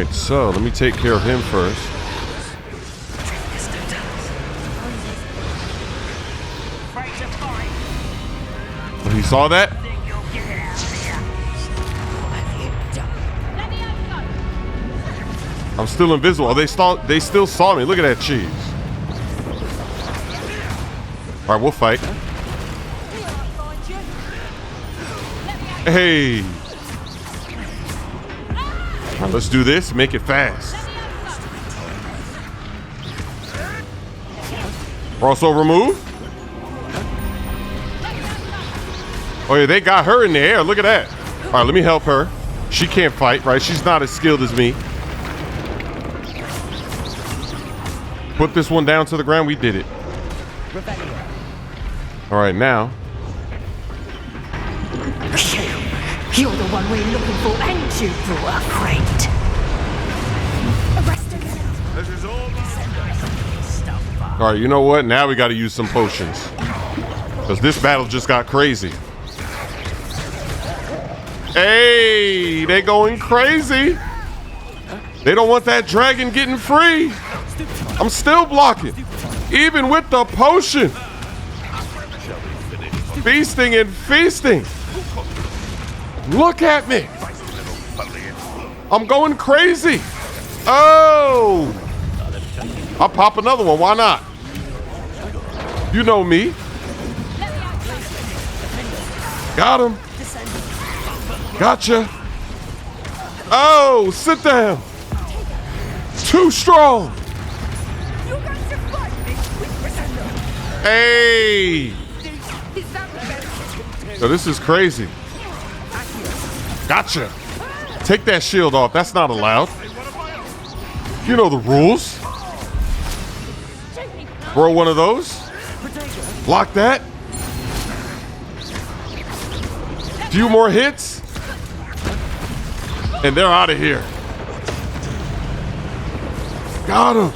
Alright, so let me take care of him first. Oh, he saw that? I'm still invisible. Oh, they still saw me. Look at that cheese. Alright, we'll fight. Hey. All right, let's do this. Make it fast. Crossover move. Oh yeah, they got her in the air. Look at that. All right, let me help her. She can't fight, right? She's not as skilled as me. Put this one down to the ground. We did it. All right, now. You're the one we're looking for, and you were afraid. All right, you know what? Now we got to use some potions. Because this battle just got crazy. Hey, they going crazy. They don't want that dragon getting free. I'm still blocking. Even with the potion. Feasting and feasting. Look at me. I'm going crazy. Oh. I'll pop another one. Why not? You know me. Got him. Gotcha. Oh, sit down. Too strong. Hey. So this is crazy. Gotcha. Take that shield off. That's not allowed. You know the rules. Throw one of those. Block that. Few more hits. And they're out of here. Got him.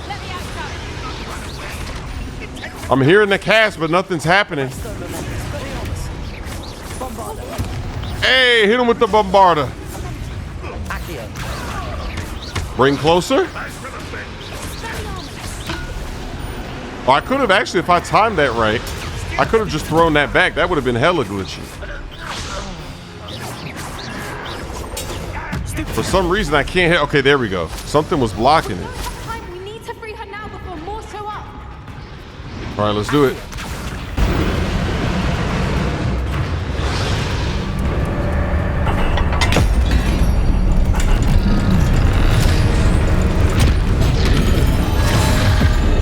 I'm hearing the cast, but nothing's happening. Hey, hit him with the bombarda. Bring closer. Oh, I could have actually, if I timed that right, I could have just thrown that back. That would have been hella glitchy. For some reason, I can't hit. Okay, there we go. Something was blocking it. We need to free her now before more show up. All right, let's do it.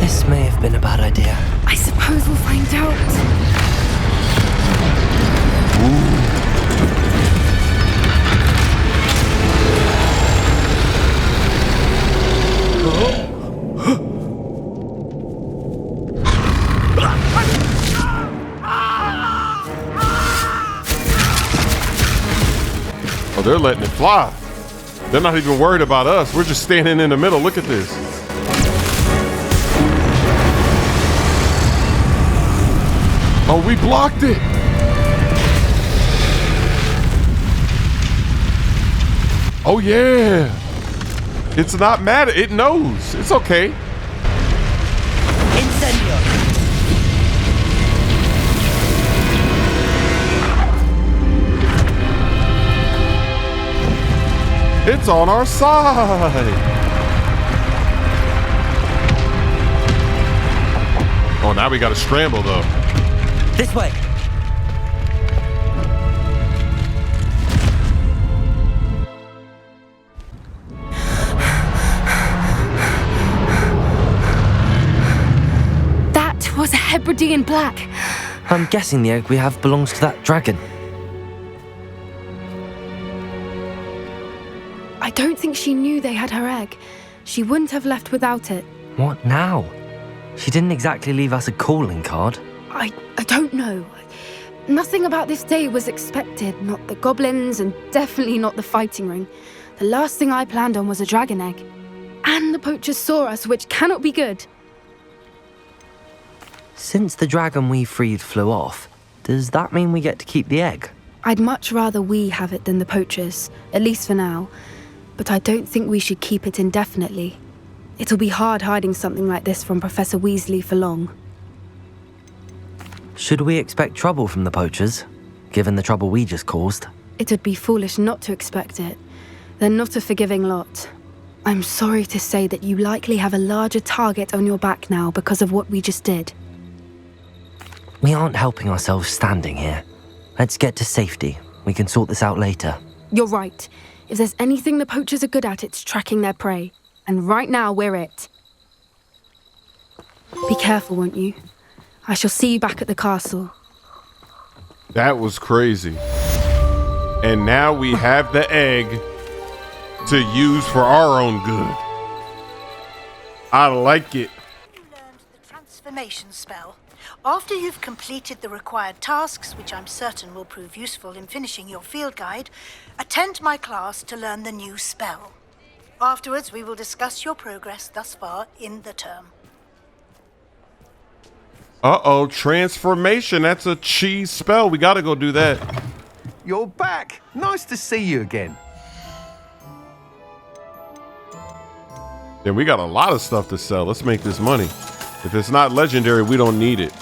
This may have been a bad idea. I suppose we'll find out. Oh, they're letting it fly. They're not even worried about us. We're just standing in the middle. Look at this. Oh, we blocked it. Oh, yeah. It's not mad. It knows. It's okay. Incendio. It's on our side. Oh, now we got to scramble, though. This way. That was a Hebridean black. I'm guessing the egg we have belongs to that dragon. I don't think she knew they had her egg. She wouldn't have left without it. What now? She didn't exactly leave us a calling card. I don't know. Nothing about this day was expected. Not the goblins and definitely not the fighting ring. The last thing I planned on was a dragon egg. And the poachers saw us, which cannot be good. Since the dragon we freed flew off, does that mean we get to keep the egg? I'd much rather we have it than the poachers, at least for now. but I don't think we should keep it indefinitely. It'll be hard hiding something like this from Professor Weasley for long. Should we expect trouble from the poachers, given the trouble we just caused? It would be foolish not to expect it. They're not a forgiving lot. I'm sorry to say that you likely have a larger target on your back now because of what we just did. We aren't helping ourselves standing here. Let's get to safety. We can sort this out later. You're right. If there's anything the poachers are good at, it's tracking their prey. And right now, we're it. Be careful, won't you? I shall see you back at the castle. That was crazy. And now we have the egg to use for our own good. I like it. You learned the transformation spell. After you've completed the required tasks, which I'm certain will prove useful in finishing your field guide, attend my class to learn the new spell. Afterwards, we will discuss your progress thus far in the term. Uh-oh, transformation. That's a cheese spell. We gotta go do that. You're back. Nice to see you again. Then we got a lot of stuff to sell. Let's make this money. If it's not legendary, we don't need it.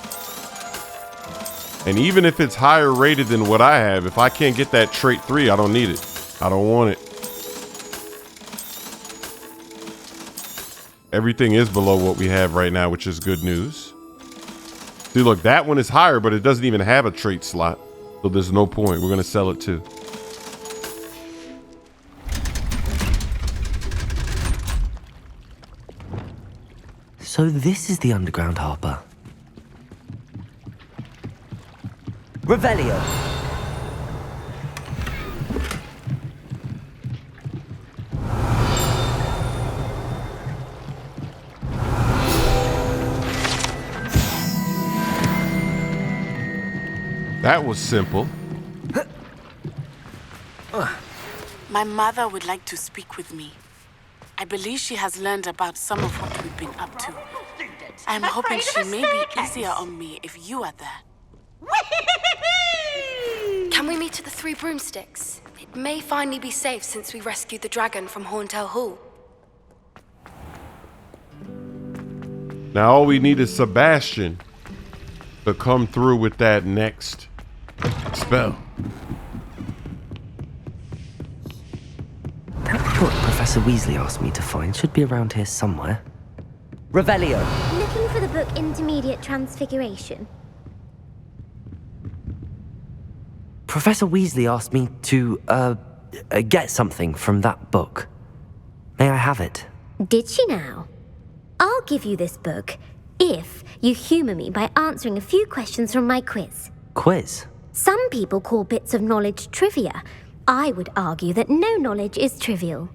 And even if it's higher rated than what I have, if I can't get that trait 3, I don't need it. I don't want it. Everything is below what we have right now, which is good news. See, look, that one is higher, but it doesn't even have a trait slot. So there's no point. We're going to sell it too. So this is the underground harbour. Revelio. That was simple. My mother would like to speak with me. I believe she has learned about some of what we've been up to. I'm hoping she may be easier on me if you are there. Can we meet at the Three Broomsticks? It may finally be safe since we rescued the dragon from Horntail Hall. Now all we need is Sebastian to come through with that next spell. That book Professor Weasley asked me to find should be around here somewhere. Revelio. Looking for the book Intermediate Transfiguration. Professor Weasley asked me to, get something from that book. May I have it? Did she now? I'll give you this book if you humour me by answering a few questions from my quiz. Quiz? Some people call bits of knowledge trivia. I would argue that no knowledge is trivial.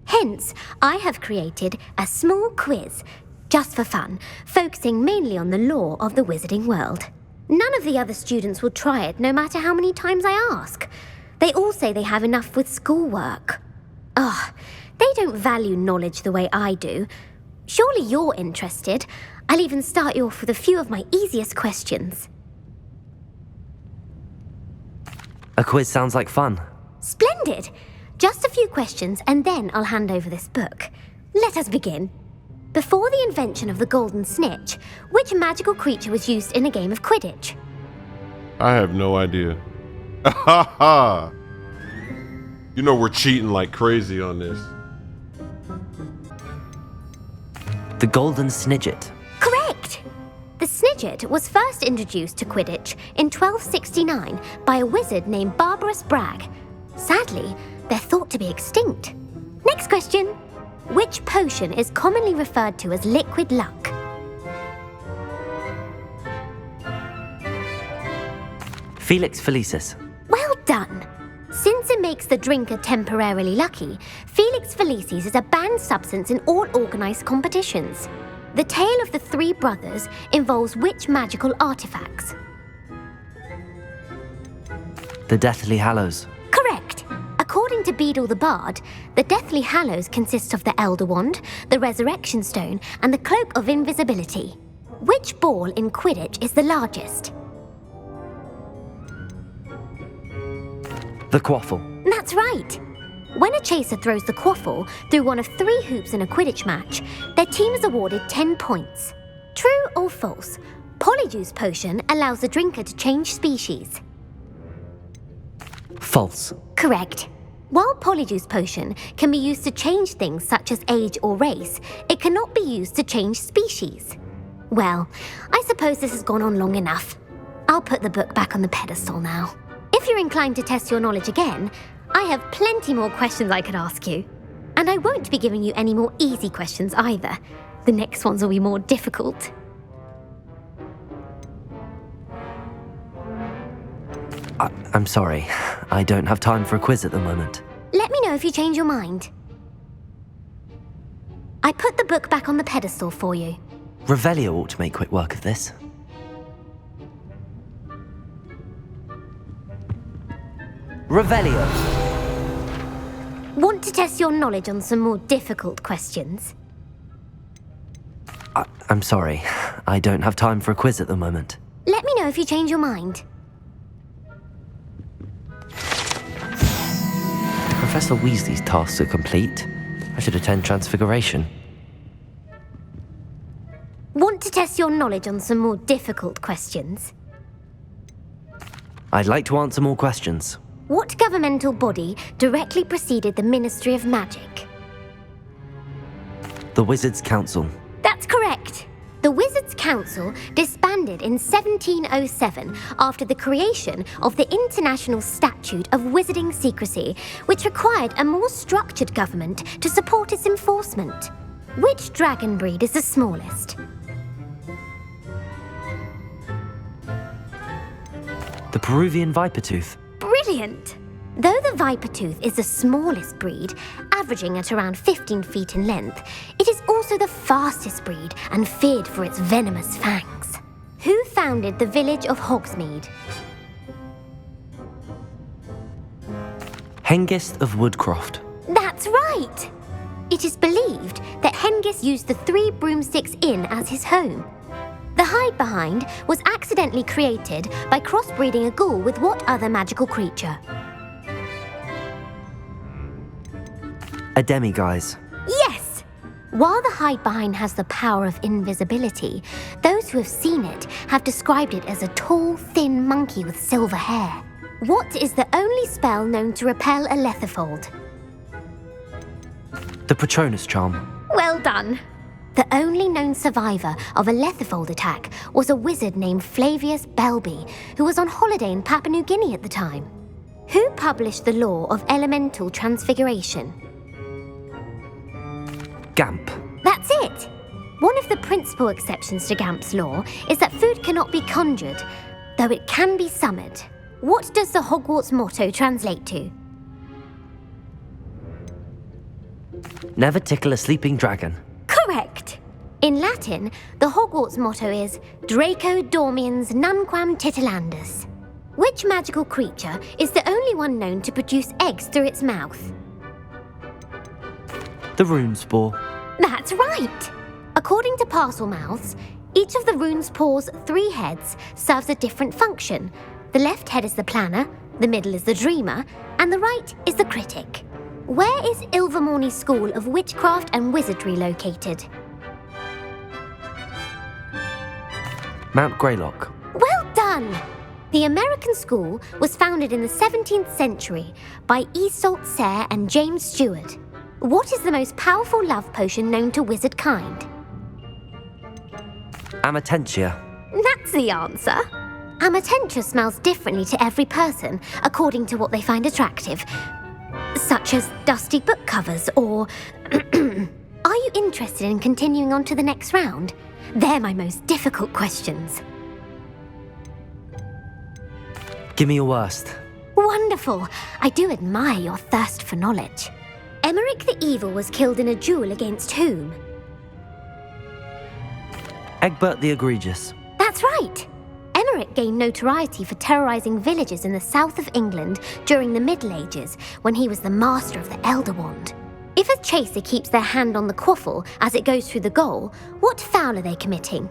Hence, I have created a small quiz, just for fun, focusing mainly on the lore of the wizarding world. None of the other students will try it, no matter how many times I ask. They all say they have enough with schoolwork. Ugh, they don't value knowledge the way I do. Surely you're interested. I'll even start you off with a few of my easiest questions. A quiz sounds like fun. Splendid! Just a few questions and then I'll hand over this book. Let us begin. Before the invention of the golden snitch, which magical creature was used in a game of Quidditch? I have no idea. Ha ha! You know we're cheating like crazy on this. The Golden Snidget. Correct! The Snidget was first introduced to Quidditch in 1269 by a wizard named Barbarous Bragg. Sadly, they're thought to be extinct. Next question. Which potion is commonly referred to as liquid luck? Felix Felicis. Well done! Since it makes the drinker temporarily lucky, Felix Felicis is a banned substance in all organised competitions. The tale of the three brothers involves which magical artifacts? The Deathly Hallows. Correct! According to Beadle the Bard, the Deathly Hallows consists of the Elder Wand, the Resurrection Stone, and the Cloak of Invisibility. Which ball in Quidditch is the largest? The Quaffle. That's right! When a chaser throws the quaffle through one of 3 hoops in a Quidditch match, their team is awarded 10 points. True or false? Polyjuice Potion allows the drinker to change species. False. Correct. While Polyjuice Potion can be used to change things such as age or race, it cannot be used to change species. Well, I suppose this has gone on long enough. I'll put the book back on the pedestal now. If you're inclined to test your knowledge again, I have plenty more questions I could ask you. And I won't be giving you any more easy questions either. The next ones will be more difficult. I'm sorry. I don't have time for a quiz at the moment. Let me know if you change your mind. I put the book back on the pedestal for you. Revelio ought to make quick work of this. Revelio! Want to test your knowledge on some more difficult questions? I'm sorry. I don't have time for a quiz at the moment. Let me know if you change your mind. Professor Weasley's tasks are complete. I should attend Transfiguration. Want to test your knowledge on some more difficult questions? I'd like to answer more questions. What governmental body directly preceded the Ministry of Magic? The Wizards' Council. That's correct. The Wizards' Council disbanded in 1707 after the creation of the International Statute of Wizarding Secrecy, which required a more structured government to support its enforcement. Which dragon breed is the smallest? The Peruvian Vipertooth. Brilliant! Though the Vipertooth is the smallest breed, averaging at around 15 feet in length, it is also the fastest breed and feared for its venomous fangs. Who founded the village of Hogsmeade? Hengist of Woodcroft. That's right! It is believed that Hengist used the 3 Broomsticks Inn as his home. The hide-behind was accidentally created by crossbreeding a ghoul with what other magical creature? A demiguise. Yes! While the hide-behind has the power of invisibility, those who have seen it have described it as a tall, thin monkey with silver hair. What is the only spell known to repel a lethifold? The Patronus Charm. Well done! The only known survivor of a lethifold attack was a wizard named Flavius Belby, who was on holiday in Papua New Guinea at the time. Who published the law of elemental transfiguration? Gamp. That's it! One of the principal exceptions to Gamp's law is that food cannot be conjured, though it can be summoned. What does the Hogwarts motto translate to? Never tickle a sleeping dragon. Correct! In Latin, the Hogwarts motto is Draco Dormiens Nunquam Titilandus. Which magical creature is the only one known to produce eggs through its mouth? The Runespore. That's right! According to Parselmouths, each of the Runespore's 3 heads serves a different function. The left head is the planner, the middle is the dreamer, and the right is the critic. Where is Ilvermorny School of Witchcraft and Wizardry located? Mount Greylock. Well done! The American school was founded in the 17th century by Iseult Sayre and James Stewart. What is the most powerful love potion known to wizard kind? Amatentia. That's the answer. Amatentia smells differently to every person according to what they find attractive, such as dusty book covers or... Are you interested in continuing on to the next round? They're my most difficult questions. Give me your worst. Wonderful. I do admire your thirst for knowledge. Emeric the Evil was killed in a duel against whom? Egbert the Egregious. That's right. Emeric gained notoriety for terrorizing villages in the south of England during the Middle Ages when he was the master of the Elder Wand. If a chaser keeps their hand on the quaffle as it goes through the goal, what foul are they committing?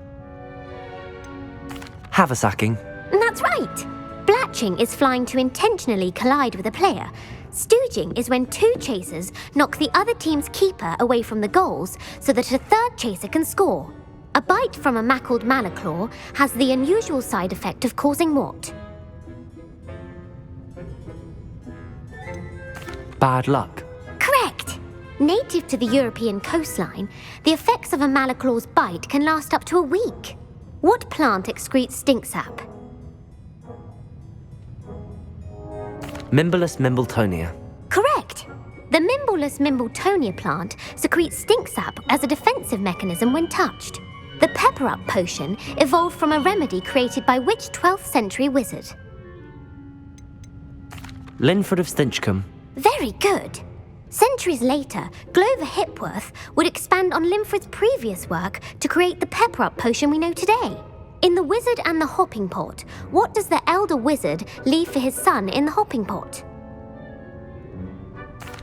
Haversacking. That's right. Blatching is flying to intentionally collide with a player, Stooging is when two chasers knock the other team's keeper away from the goals so that a third chaser can score. A bite from a mackled malaclaw has the unusual side effect of causing what? Bad luck. Correct! Native to the European coastline, the effects of a malaclaw's bite can last up to a week. What plant excretes stink sap? Mimbolus mimbletonia. Correct! The Mimbolus mimbletonia plant secretes stink sap as a defensive mechanism when touched. The Pepper Up potion evolved from a remedy created by which 12th century wizard? Linford of Stinchcombe. Very good! Centuries later, Glover Hipworth would expand on Linford's previous work to create the Pepper Up potion we know today. In The Wizard and the Hopping Pot, what does the elder wizard leave for his son in the hopping pot?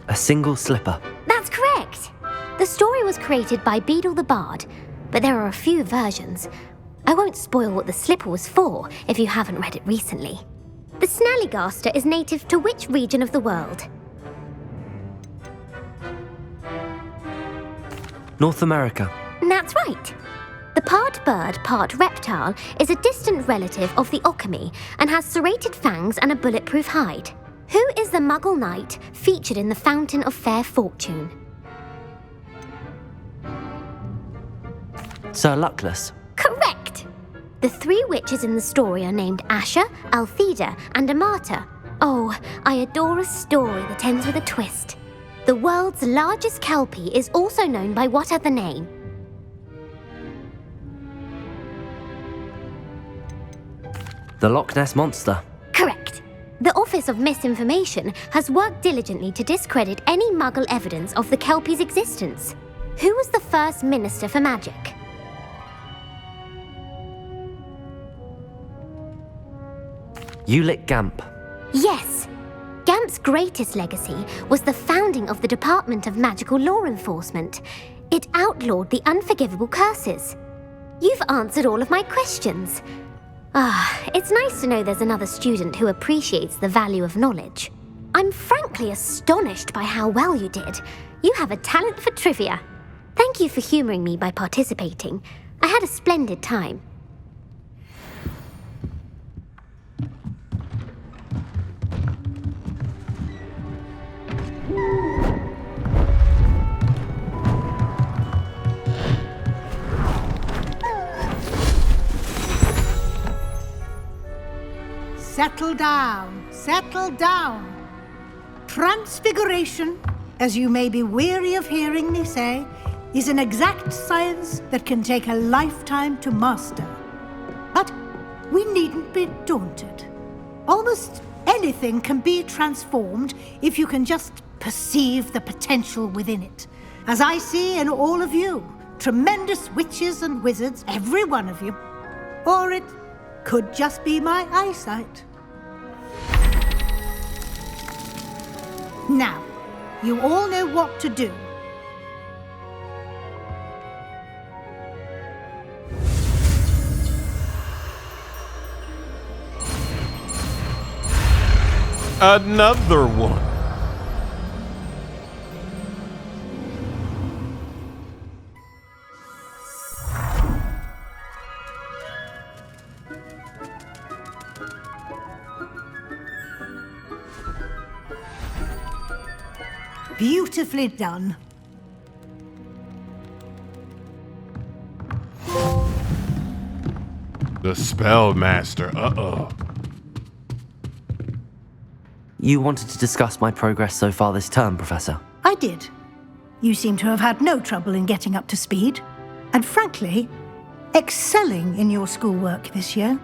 A single slipper. That's correct! The story was created by Beadle the Bard, but there are a few versions. I won't spoil what the slipper was for if you haven't read it recently. The Snallygaster is native to which region of the world? North America. That's right. The part bird, part reptile is a distant relative of the Occamy and has serrated fangs and a bulletproof hide. Who is the Muggle knight featured in the Fountain of Fair Fortune? Sir Luckless. Correct! The three witches in the story are named Asher, Altheda, and Amata. Oh, I adore a story that ends with a twist. The world's largest kelpie is also known by what other name? The Loch Ness Monster. Correct. The Office of Misinformation has worked diligently to discredit any Muggle evidence of the kelpie's existence. Who was the first Minister for Magic? Ulick Gamp. Yes. Gamp's greatest legacy was the founding of the Department of Magical Law Enforcement. It outlawed the unforgivable curses. You've answered all of my questions. It's nice to know there's another student who appreciates the value of knowledge. I'm frankly astonished by how well you did. You have a talent for trivia. Thank you for humouring me by participating. I had a splendid time. Settle down, settle down. Transfiguration, as you may be weary of hearing me say, is an exact science that can take a lifetime to master. But we needn't be daunted. Almost anything can be transformed if you can just perceive the potential within it. As I see in all of you, tremendous witches and wizards, every one of you. Or it could just be my eyesight. Now, you all know what to do. Another one. Beautifully done. The Spellmaster. Uh-oh. You wanted to discuss my progress so far this term, Professor. I did. You seem to have had no trouble in getting up to speed. And frankly, excelling in your schoolwork this year.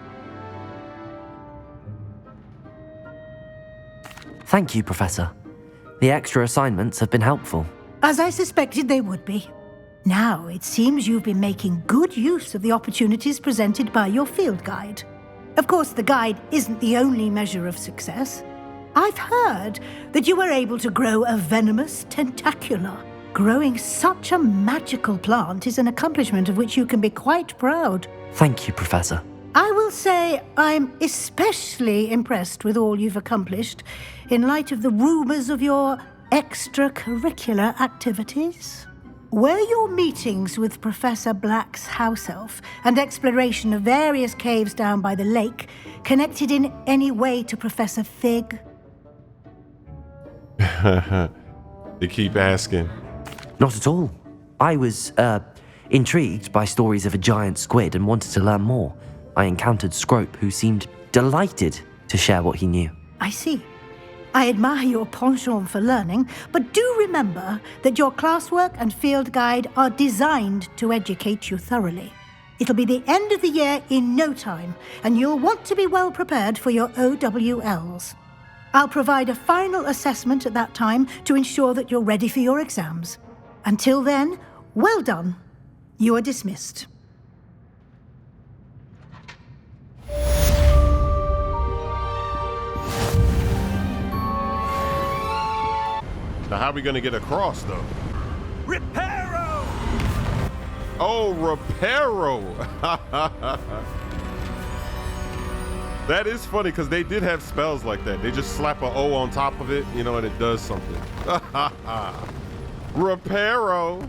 Thank you, Professor. The extra assignments have been helpful. As I suspected they would be. Now, it seems you've been making good use of the opportunities presented by your field guide. Of course, the guide isn't the only measure of success. I've heard that you were able to grow a venomous tentacula. Growing such a magical plant is an accomplishment of which you can be quite proud. Thank you, Professor. I will say I'm especially impressed with all you've accomplished in light of the rumors of your extracurricular activities. Were your meetings with Professor Black's house elf and exploration of various caves down by the lake connected in any way to Professor Fig? They keep asking. Not at all. I was, intrigued by stories of a giant squid and wanted to learn more. I encountered Scrope, who seemed delighted to share what he knew. I see. I admire your penchant for learning, but do remember that your classwork and field guide are designed to educate you thoroughly. It'll be the end of the year in no time, and you'll want to be well prepared for your OWLs. I'll provide a final assessment at that time to ensure that you're ready for your exams. Until then, well done. You are dismissed. Now, how are we going to get across, though? Reparo! Oh, Reparo! That is funny, because they did have spells like that. They just slap an O on top of it, you know, and it does something. Reparo!